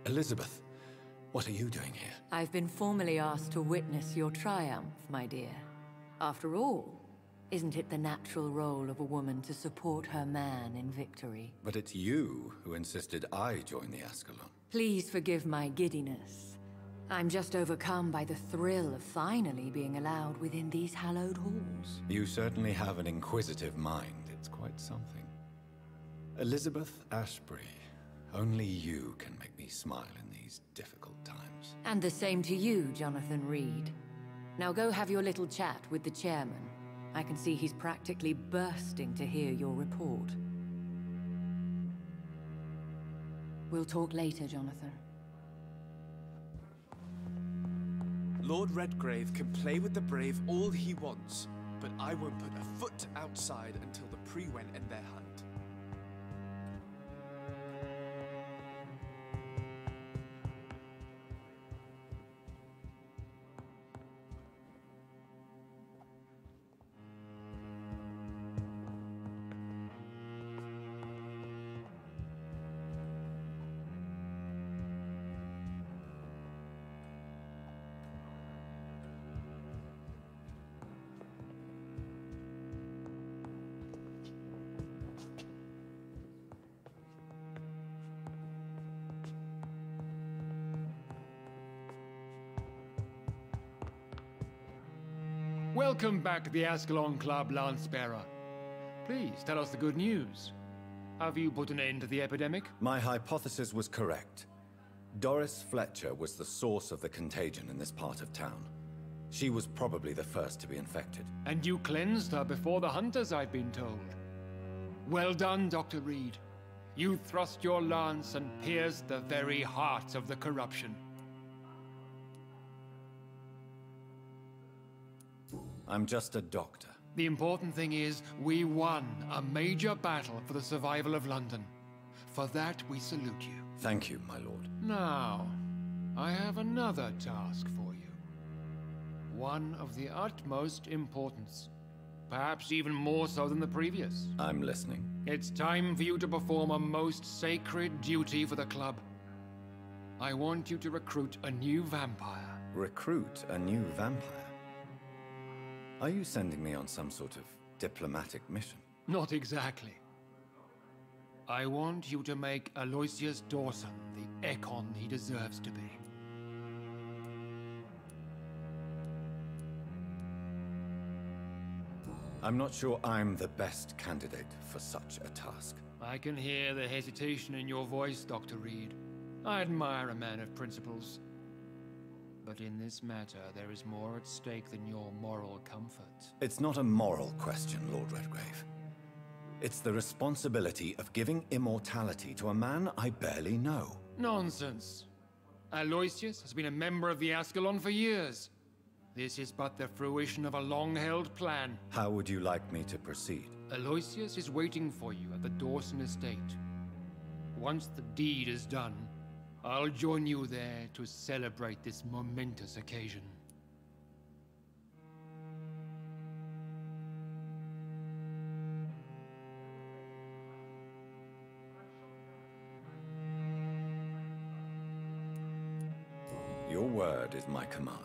Elizabeth, what are you doing here? I've been formally asked to witness your triumph, my dear. After all, isn't it the natural role of a woman to support her man in victory? But it's you who insisted I join the Ascalon. Please forgive my giddiness. I'm just overcome by the thrill of finally being allowed within these hallowed halls. You certainly have an inquisitive mind. It's quite something. Elizabeth Ashbury, only you can make me smile in these difficult times. And the same to you, Jonathan Reed. Now go have your little chat with the chairman. I can see he's practically bursting to hear your report. We'll talk later, Jonathan. Lord Redgrave can play with the brave all he wants, but I won't put a foot outside until the Pre-Wen end their hunt. Welcome back to the Ascalon Club, Lancebearer. Please tell us the good news. Have you put an end to the epidemic? My hypothesis was correct. Doris Fletcher was the source of the contagion in this part of town. She was probably the first to be infected. And you cleansed her before the hunters, I've been told. Well done, Dr. Reed. You thrust your lance and pierced the very heart of the corruption. I'm just a doctor. The important thing is, we won a major battle for the survival of London. For that, we salute you. Thank you, my lord. Now, I have another task for you. One of the utmost importance. Perhaps even more so than the previous. I'm listening. It's time for you to perform a most sacred duty for the club. I want you to recruit a new vampire. Recruit a new vampire? Are you sending me on some sort of diplomatic mission? Not exactly. I want you to make Aloysius Dawson the Ekon he deserves to be. I'm not sure I'm the best candidate for such a task. I can hear the hesitation in your voice, Dr. Reed. I admire a man of principles. But in this matter, there is more at stake than your moral comfort. It's not a moral question, Lord Redgrave. It's the responsibility of giving immortality to a man I barely know. Nonsense. Aloysius has been a member of the Ascalon for years. This is but the fruition of a long-held plan. How would you like me to proceed? Aloysius is waiting for you at the Dawson estate. Once the deed is done, I'll join you there to celebrate this momentous occasion. Your word is my command.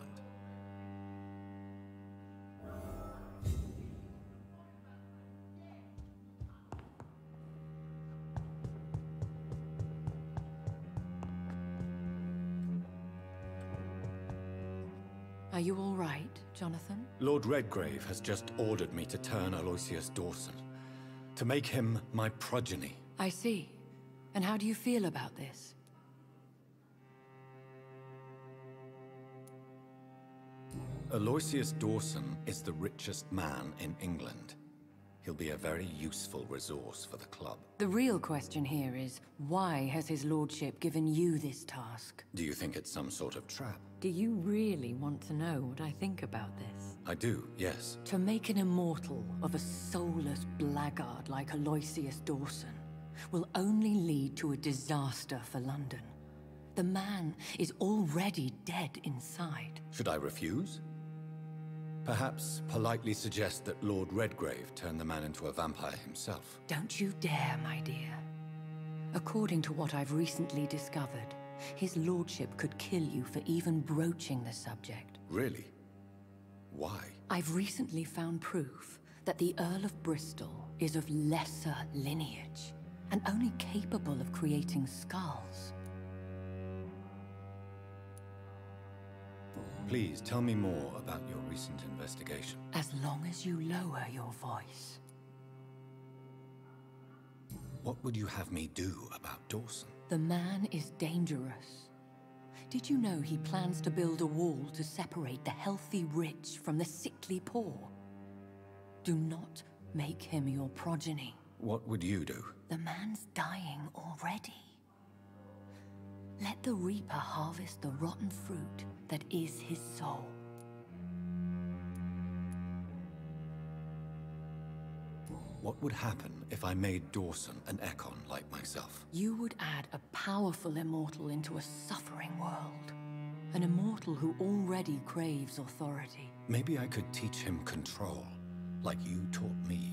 Are you all right, Jonathan? Lord Redgrave has just ordered me to turn Aloysius Dawson, to make him my progeny. I see. And how do you feel about this? Aloysius Dawson is the richest man in England. He'll be a very useful resource for the club. The real question here is, why has his lordship given you this task? Do you think it's some sort of trap? Do you really want to know what I think about this? I do, yes. To make an immortal of a soulless blackguard like Aloysius Dawson will only lead to a disaster for London. The man is already dead inside. Should I refuse? Perhaps politely suggest that Lord Redgrave turn the man into a vampire himself. Don't you dare, my dear. According to what I've recently discovered, his lordship could kill you for even broaching the subject. Really? Why? I've recently found proof that the Earl of Bristol is of lesser lineage and only capable of creating skulls. Please tell me more about your recent investigation. As long as you lower your voice. What would you have me do about Dawson? The man is dangerous. Did you know he plans to build a wall to separate the healthy rich from the sickly poor? Do not make him your progeny. What would you do? The man's dying already. Let the reaper harvest the rotten fruit that is his soul. What would happen if I made Dawson an Ekon like myself? You would add a powerful immortal into a suffering world. An immortal who already craves authority. Maybe I could teach him control, like you taught me.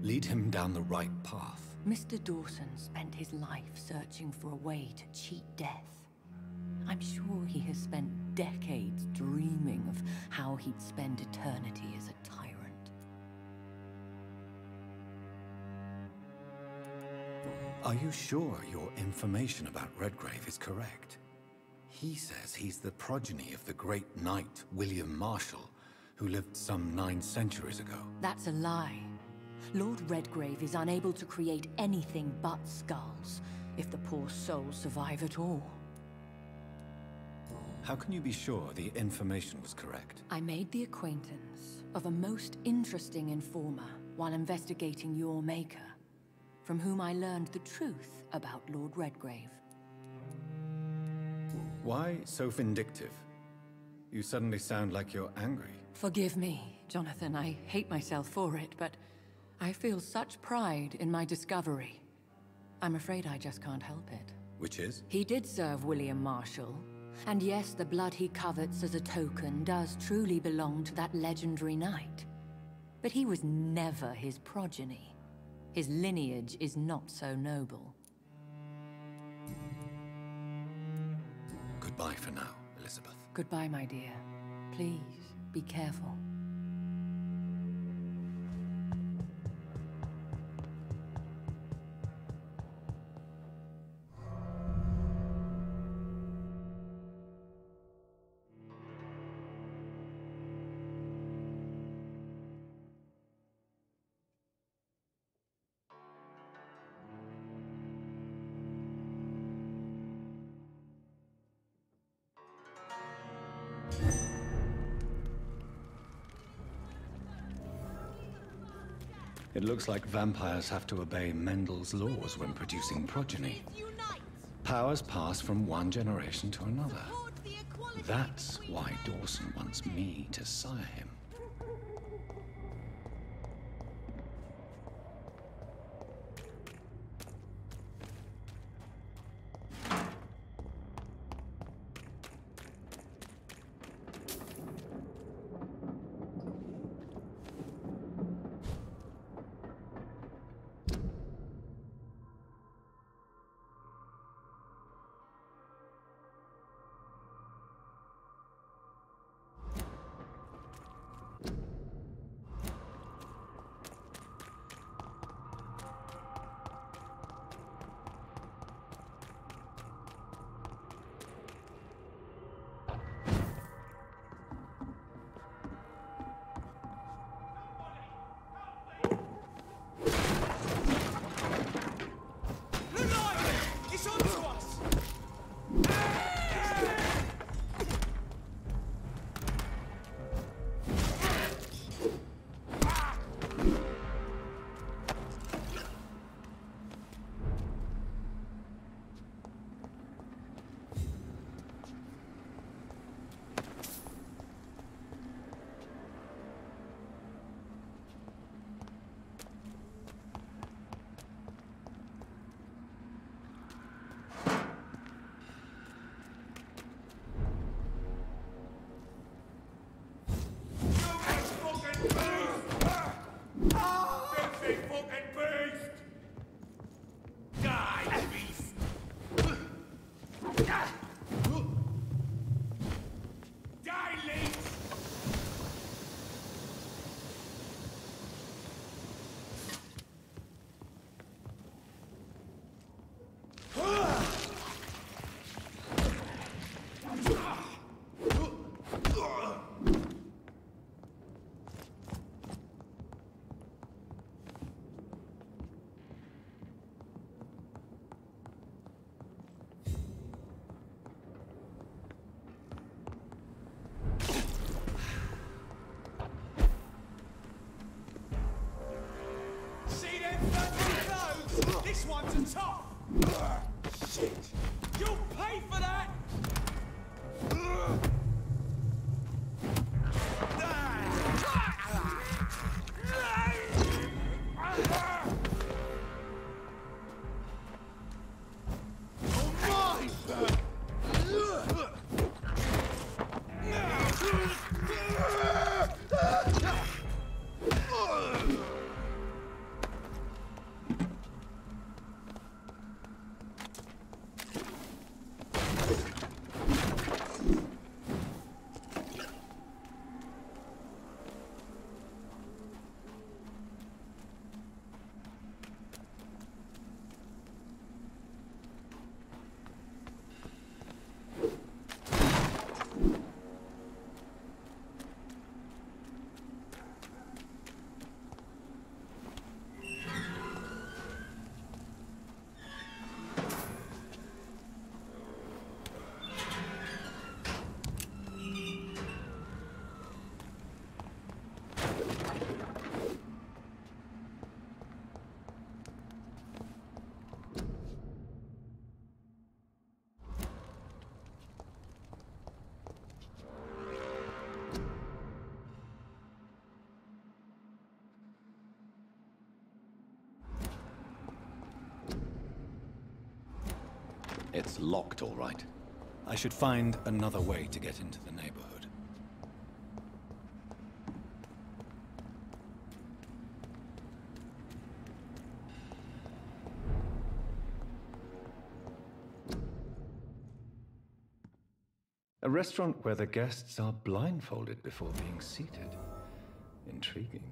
Lead him down the right path. Mr. Dawson spent his life searching for a way to cheat death. I'm sure he has spent decades dreaming of how he'd spend eternity as a tyrant. Are you sure your information about Redgrave is correct? He says he's the progeny of the great knight William Marshall, who lived some 9 centuries ago. That's a lie. Lord Redgrave is unable to create anything but skulls, if the poor souls survive at all. How can you be sure the information was correct? I made the acquaintance of a most interesting informer while investigating your maker, from whom I learned the truth about Lord Redgrave. Why so vindictive? You suddenly sound like you're angry. Forgive me, Jonathan. I hate myself for it, but I feel such pride in my discovery. I'm afraid I just can't help it. Which is? He did serve William Marshall. And yes, the blood he covets as a token does truly belong to that legendary knight. But he was never his progeny. His lineage is not so noble. Goodbye for now, Elizabeth. Goodbye, my dear. Please, be careful. It looks like vampires have to obey Mendel's laws when producing progeny. Powers pass from one generation to another. That's why Dawson wants me to sire him. It's locked, all right. I should find another way to get into the neighborhood. A restaurant where the guests are blindfolded before being seated. Intriguing.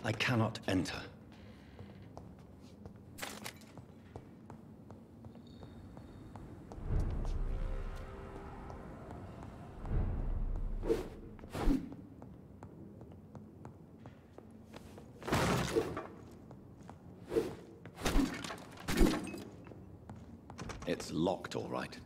I cannot enter. It's locked, all right.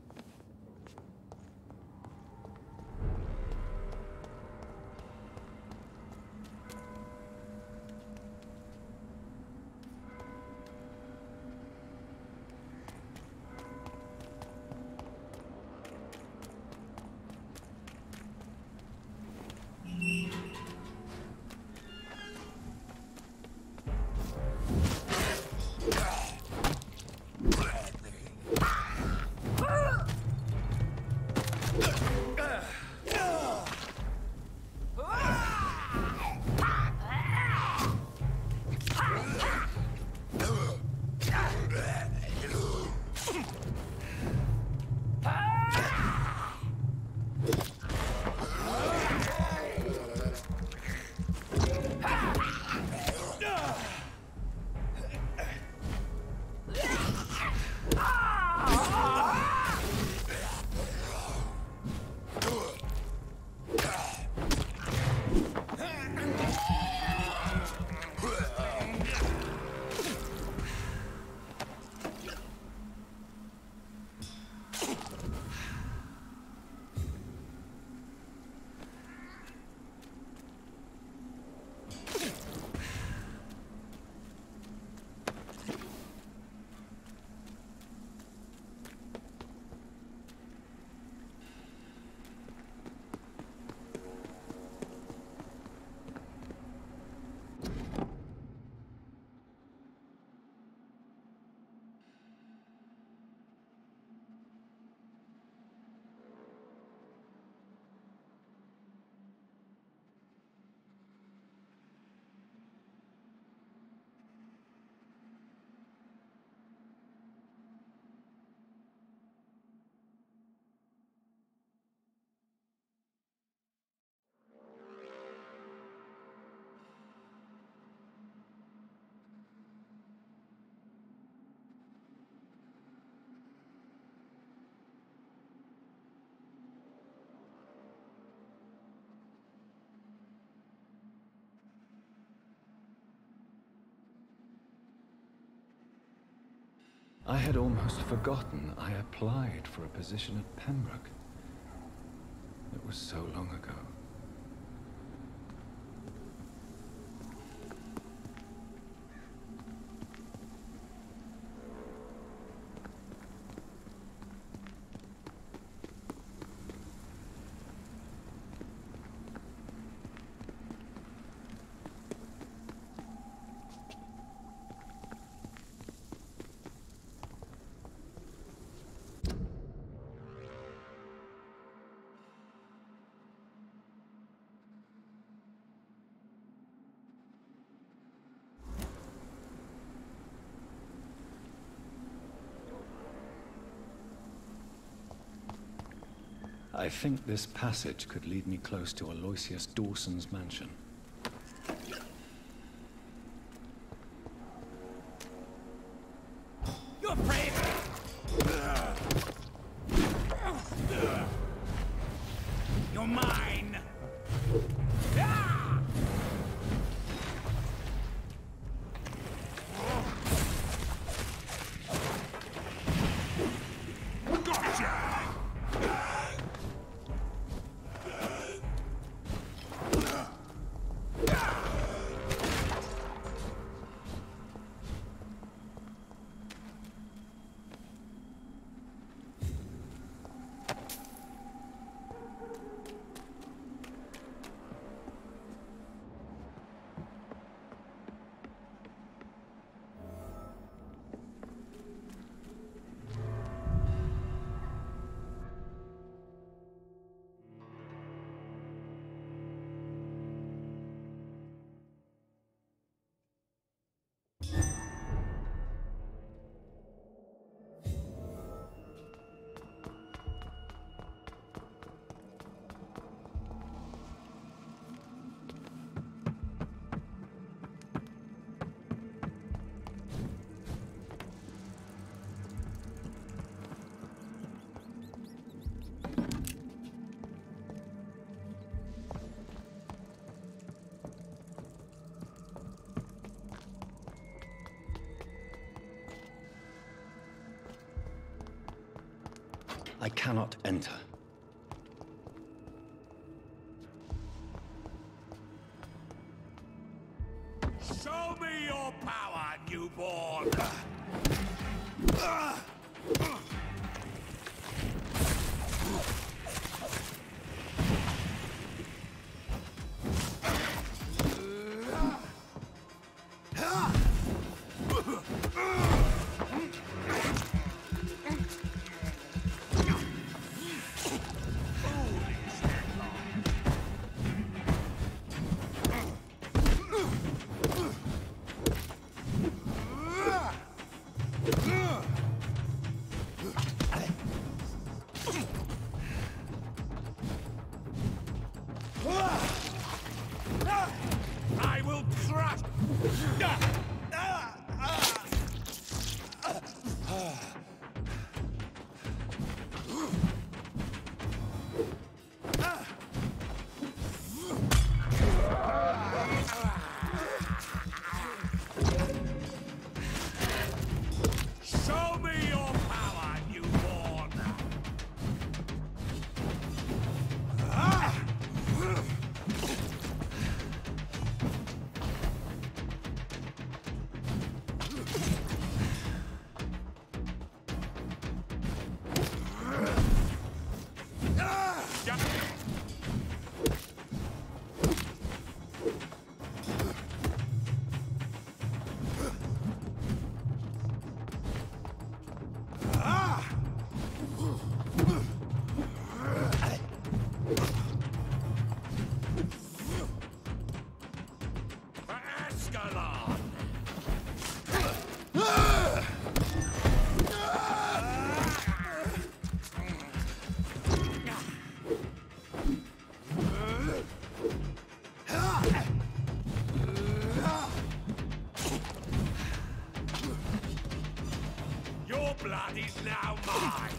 I had almost forgotten I applied for a position at Pembroke. It was so long ago. I think this passage could lead me close to Aloysius Dawson's mansion. You're brave! You're mine! I cannot enter. Show me your power, newborn! I will crush! Show me your power, newborn! Your blood is now mine!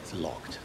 It's locked.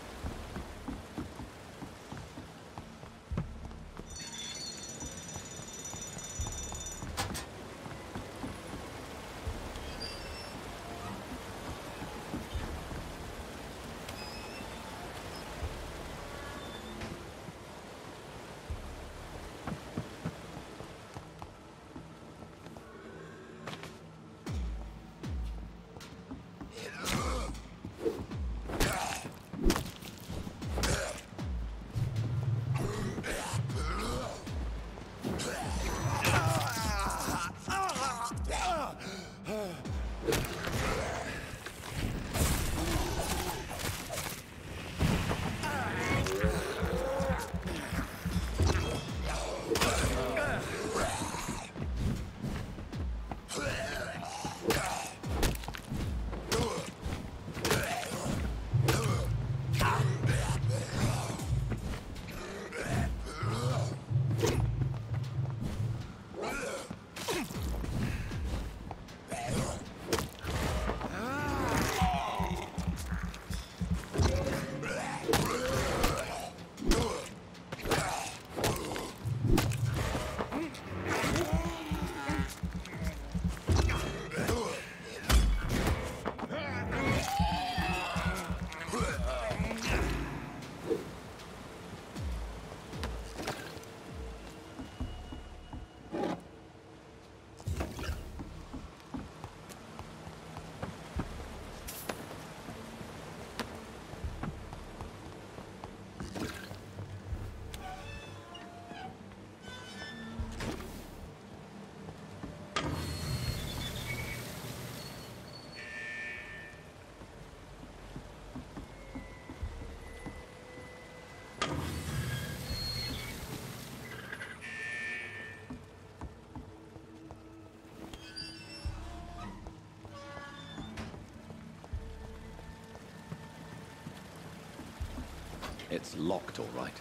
It's locked, all right.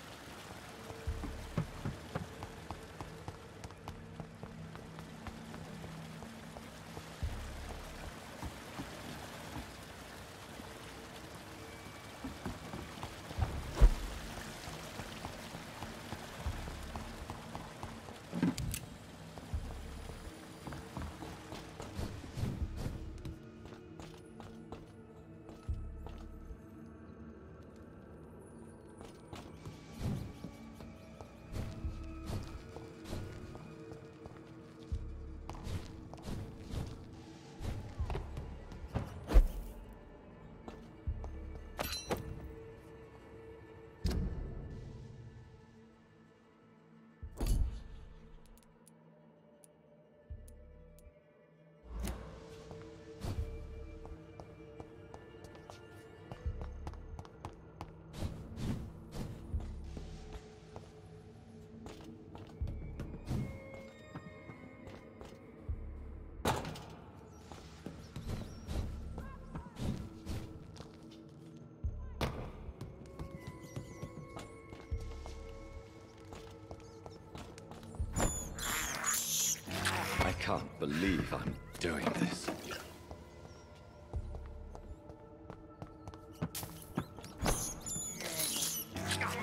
I can't believe I'm doing this.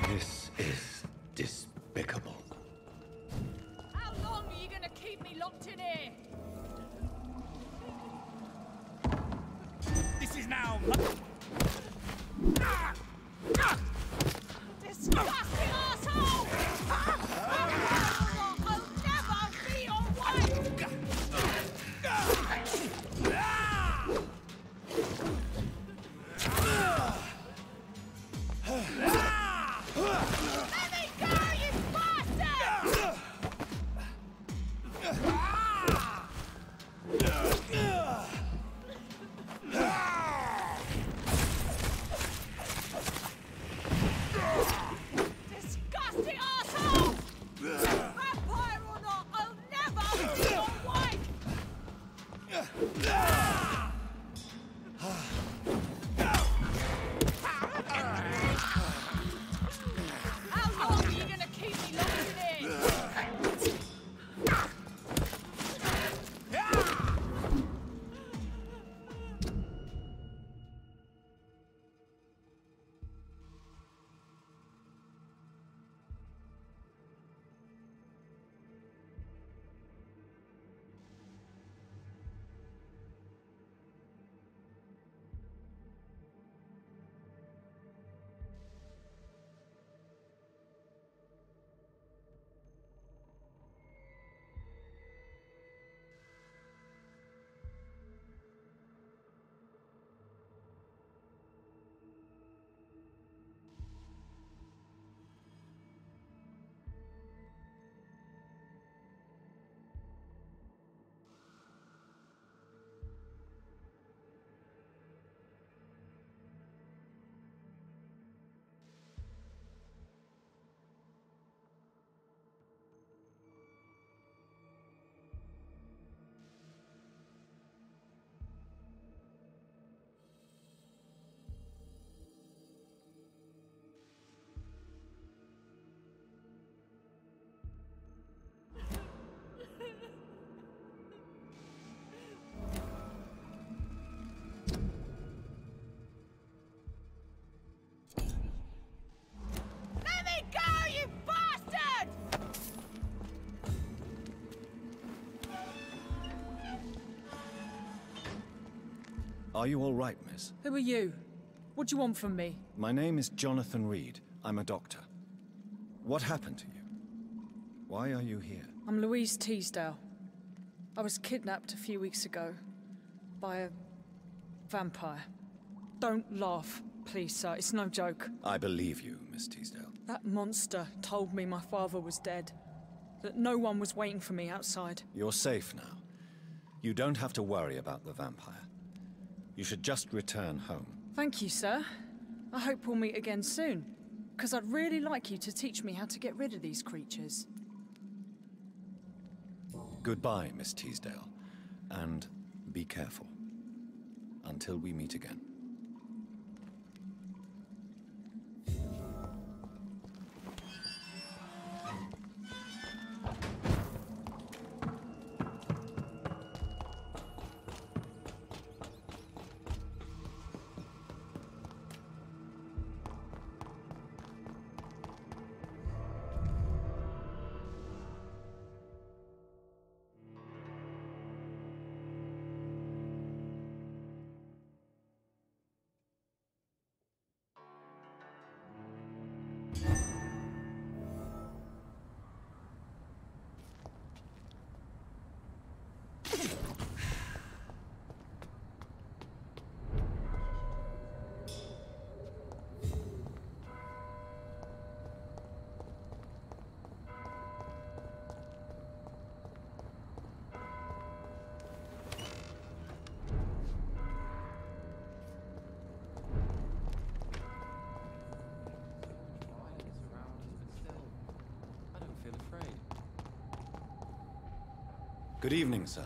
This is despicable. How long are you gonna keep me locked in here? This is now. Disgusting asshole! I'll never be your wife! Let me go, you bastard! Are you all right, miss? Who are you? What do you want from me? My name is Jonathan Reed. I'm a doctor. What happened to you? Why are you here? I'm Louise Teasdale. I was kidnapped a few weeks ago by a vampire. Don't laugh, please, sir. It's no joke. I believe you, Miss Teasdale. That monster told me my father was dead. That no one was waiting for me outside. You're safe now. You don't have to worry about the vampire. You should just return home. Thank you, sir. I hope we'll meet again soon. Because I'd really like you to teach me how to get rid of these creatures. Goodbye, Miss Teasdale. And be careful. Until we meet again. Good evening, sir.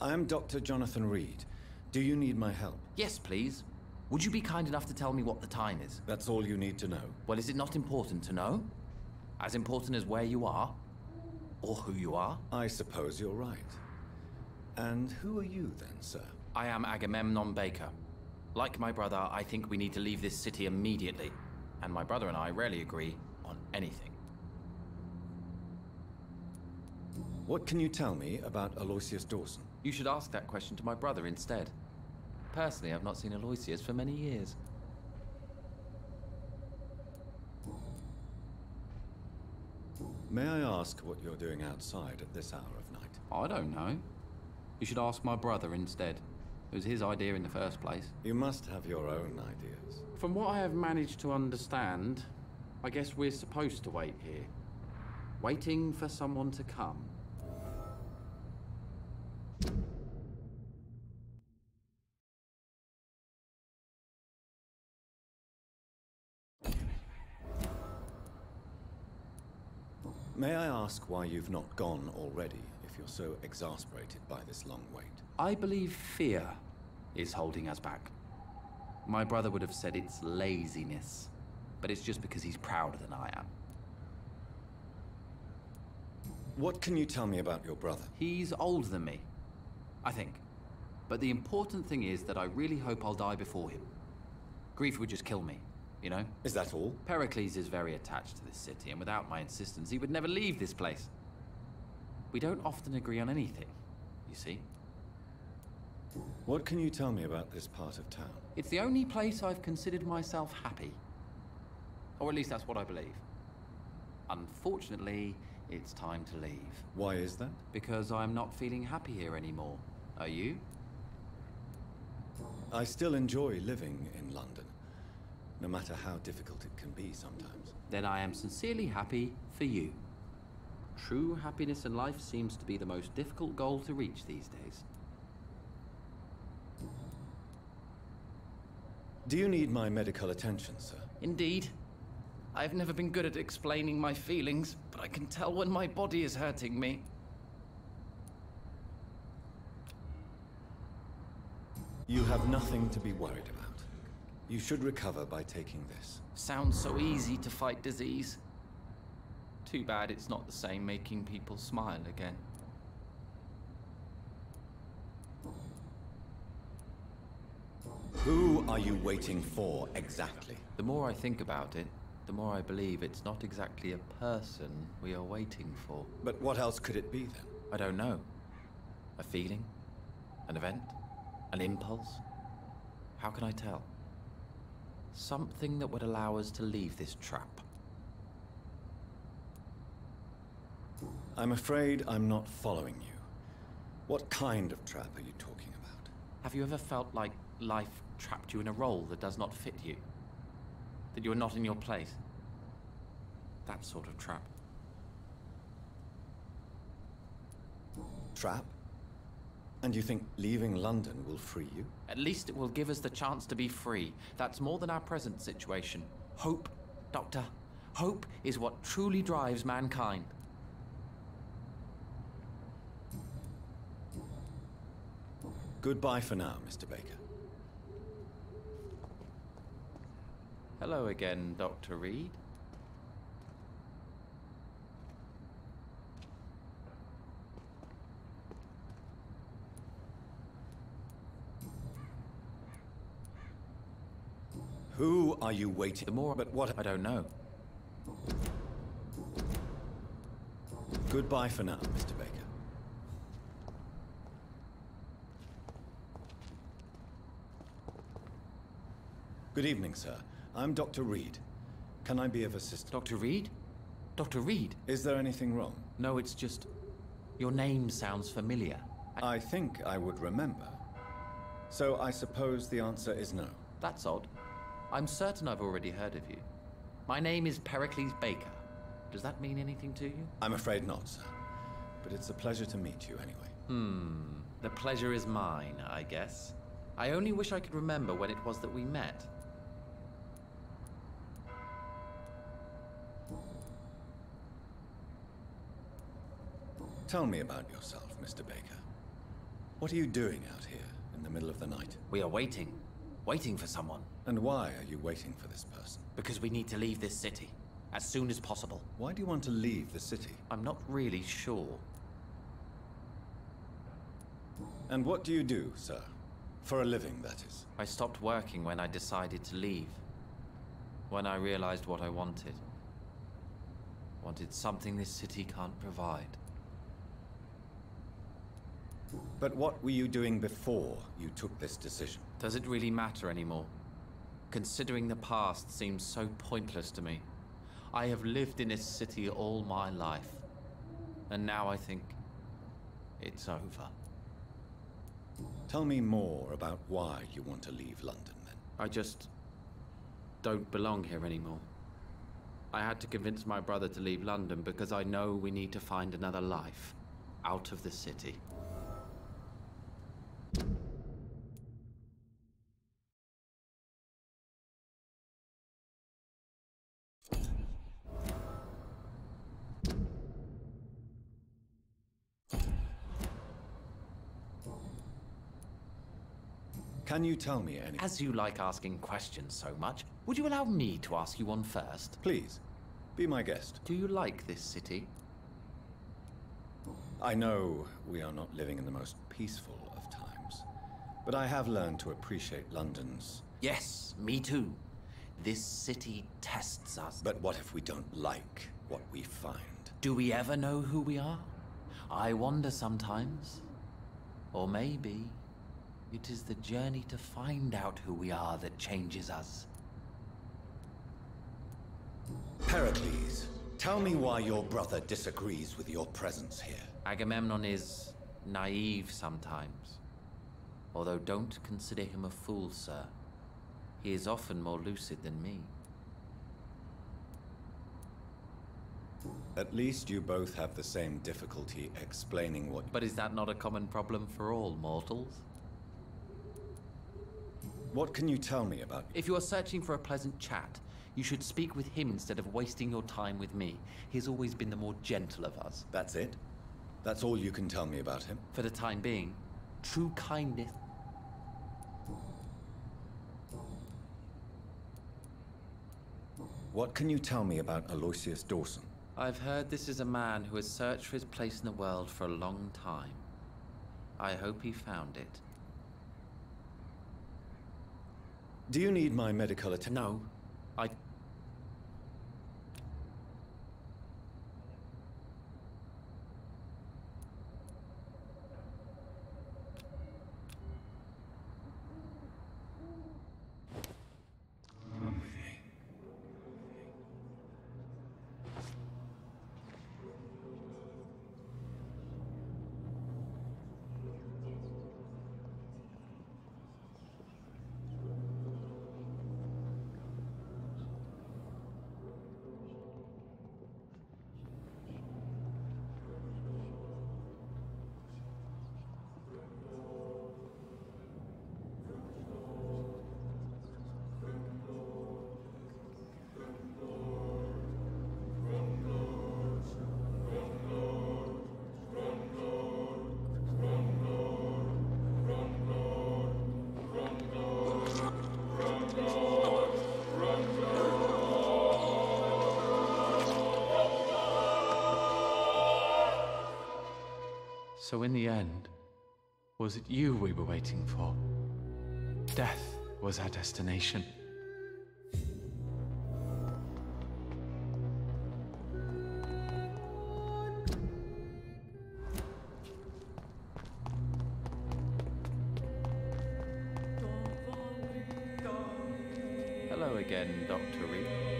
I am Dr. Jonathan Reed. Do you need my help? Yes, please. Would you be kind enough to tell me what the time is? That's all you need to know. Well, is it not important to know? As important as where you are? Or who you are? I suppose you're right. And who are you then, sir? I am Agamemnon Baker. Like my brother, I think we need to leave this city immediately. And my brother and I rarely agree on anything. What can you tell me about Aloysius Dawson? You should ask that question to my brother instead. Personally, I've not seen Aloysius for many years. May I ask what you're doing outside at this hour of night? I don't know. You should ask my brother instead. It was his idea in the first place. You must have your own ideas. From what I have managed to understand, I guess we're supposed to wait here. Waiting for someone to come. May I ask why you've not gone already, if you're so exasperated by this long wait? I believe fear is holding us back. My brother would have said it's laziness, but it's just because he's prouder than I am. What can you tell me about your brother? He's older than me, I think. But the important thing is that I really hope I'll die before him. Grief would just kill me, you know? Is that all? Pericles is very attached to this city, and without my insistence, he would never leave this place. We don't often agree on anything, you see? What can you tell me about this part of town? It's the only place I've considered myself happy. Or at least that's what I believe. Unfortunately, it's time to leave. Why is that? Because I'm not feeling happy here anymore. Are you? I still enjoy living in London, no matter how difficult it can be sometimes. Then I am sincerely happy for you. True happiness in life seems to be the most difficult goal to reach these days. Do you need my medical attention, sir? Indeed. I've never been good at explaining my feelings, but I can tell when my body is hurting me. You have nothing to be worried about. You should recover by taking this. Sounds so easy to fight disease. Too bad it's not the same making people smile again. Who are you waiting for, exactly? The more I think about it, the more I believe it's not exactly a person we are waiting for. But what else could it be, then? I don't know. A feeling? An event? An impulse? How can I tell? Something that would allow us to leave this trap. I'm afraid I'm not following you. What kind of trap are you talking about? Have you ever felt like life trapped you in a role that does not fit you? That you're not in your place? That sort of trap. Trap? And you think leaving London will free you? At least it will give us the chance to be free. That's more than our present situation. Hope, Doctor. Hope is what truly drives mankind. Goodbye for now, Mr. Baker. Hello again, Dr. Reed. Who are you waiting? The more, but what? I don't know. Goodbye for now, Mr. Baker. Good evening, sir. I'm Dr. Reed. Can I be of assistance? Dr. Reed? Dr. Reed? Is there anything wrong? No, it's just... your name sounds familiar. I think I would remember. So I suppose the answer is no. That's odd. I'm certain I've already heard of you. My name is Pericles Baker. Does that mean anything to you? I'm afraid not, sir. But it's a pleasure to meet you anyway. The pleasure is mine, I guess. I only wish I could remember when it was that we met. Tell me about yourself, Mr. Baker. What are you doing out here in the middle of the night? We are waiting. Waiting for someone. And why are you waiting for this person? Because we need to leave this city. As soon as possible. Why do you want to leave the city? I'm not really sure. And what do you do, sir? For a living, that is. I stopped working when I decided to leave. When I realized what I wanted. Wanted something this city can't provide. But what were you doing before you took this decision? Does it really matter anymore? Considering the past seems so pointless to me. I have lived in this city all my life. And now I think it's over. Tell me more about why you want to leave London, then. I just don't belong here anymore. I had to convince my brother to leave London because I know we need to find another life out of the city. Can you tell me anything? As you like asking questions so much, would you allow me to ask you one first? Please, be my guest. Do you like this city? I know we are not living in the most peaceful of times, but I have learned to appreciate London's... Yes, me too. This city tests us. But what if we don't like what we find? Do we ever know who we are? I wonder sometimes. Or maybe it is the journey to find out who we are that changes us. Pericles, tell me why your brother disagrees with your presence here. Agamemnon is naive sometimes. Although don't consider him a fool, sir. He is often more lucid than me. At least you both have the same difficulty explaining what... But is that not a common problem for all mortals? What can you tell me about... If you are searching for a pleasant chat, you should speak with him instead of wasting your time with me. He has always been the more gentle of us. That's it? That's all you can tell me about him? For the time being, true kindness... What can you tell me about Aloysius Dawson? I've heard this is a man who has searched for his place in the world for a long time. I hope he found it. Do you need my medical attention? No, I... So in the end, was it you we were waiting for? Death was our destination. Hello again, Dr. Reed.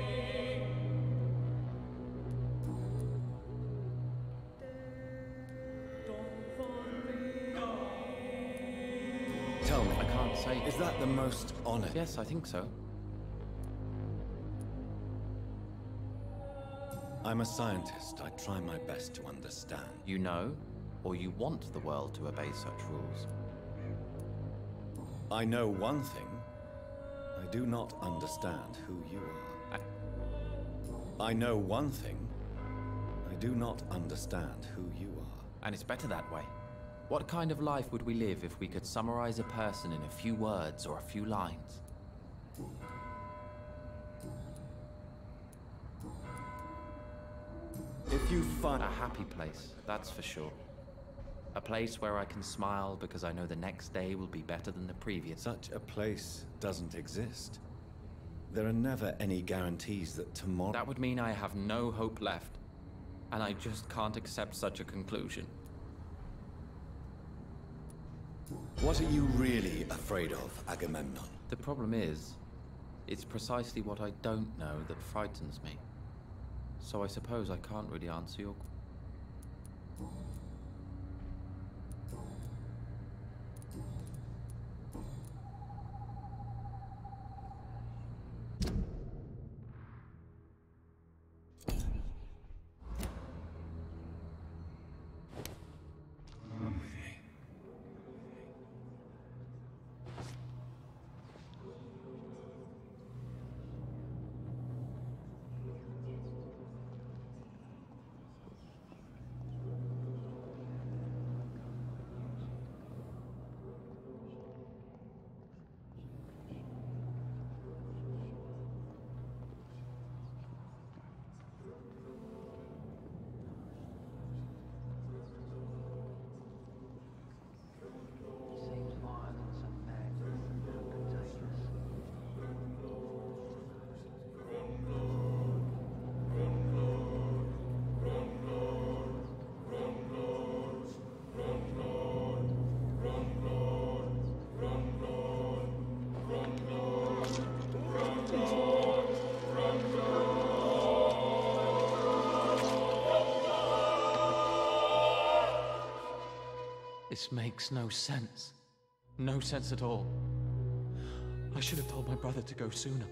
Tell me, I can't say. is that the most honest? Yes, I think so. I'm a scientist. I try my best to understand. You know, or you want the world to obey such rules. I know one thing. I do not understand who you are. I know one thing. I do not understand who you are. And it's better that way. What kind of life would we live if we could summarize a person in a few words or a few lines? If you find A happy place, that's for sure. A place where I can smile because I know the next day will be better than the previous. such a place doesn't exist, there are never any guarantees that tomorrow... That would mean I have no hope left. And I just can't accept such a conclusion. What are you really afraid of, Agamemnon? The problem is, it's precisely what I don't know that frightens me. So I suppose I can't really answer your... This makes no sense. No sense at all. I should have told my brother to go sooner.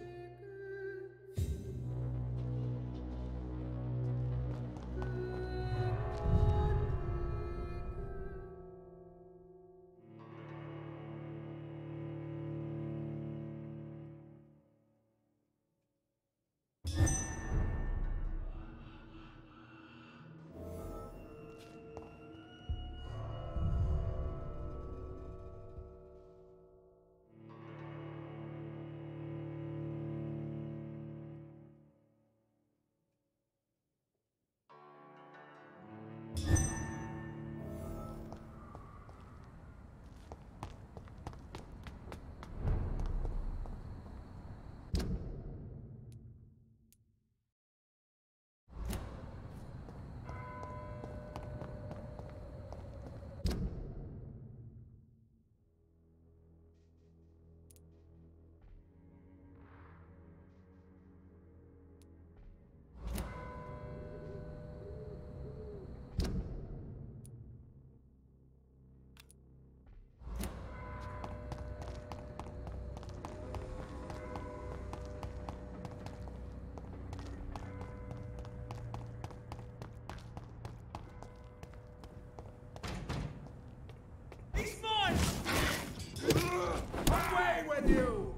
Away with you!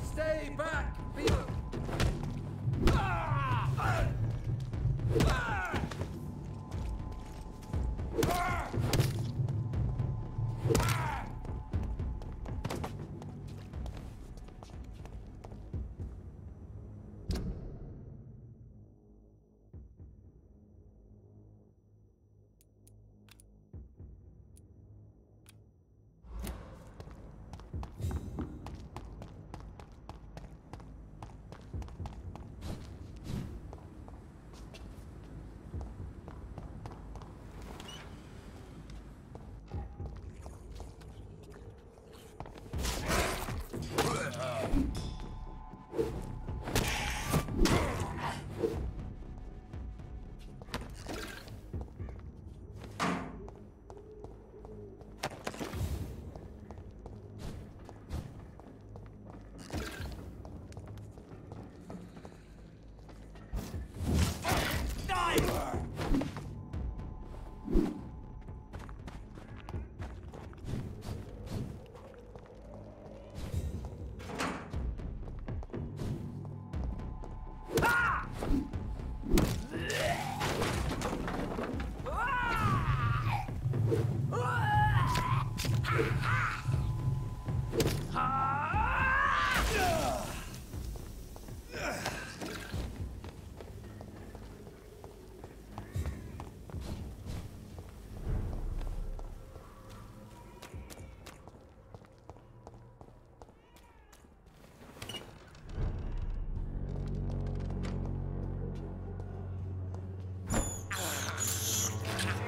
Stay back, people!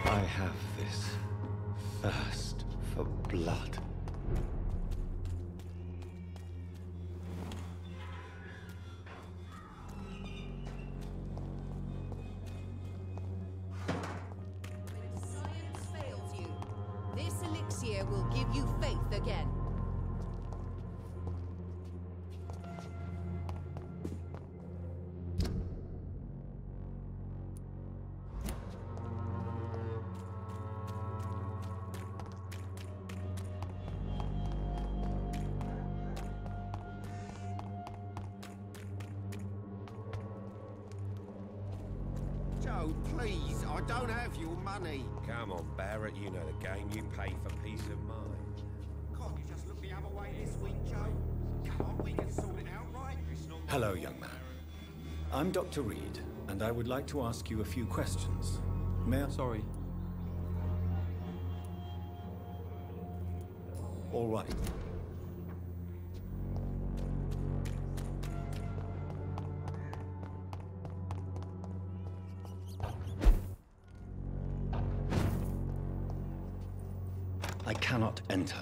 I have this thirst for blood. When science fails you, this elixir will give you faith again. Joe, please, I don't have your money. Come on, Barrett, you know the game. You pay for peace of mind. Can't you just look the other way this week, Joe? Come on, we can sort it out, right? Hello, young man. I'm Dr. Reed, and I would like to ask you a few questions. May I? Sorry. All right. I cannot enter.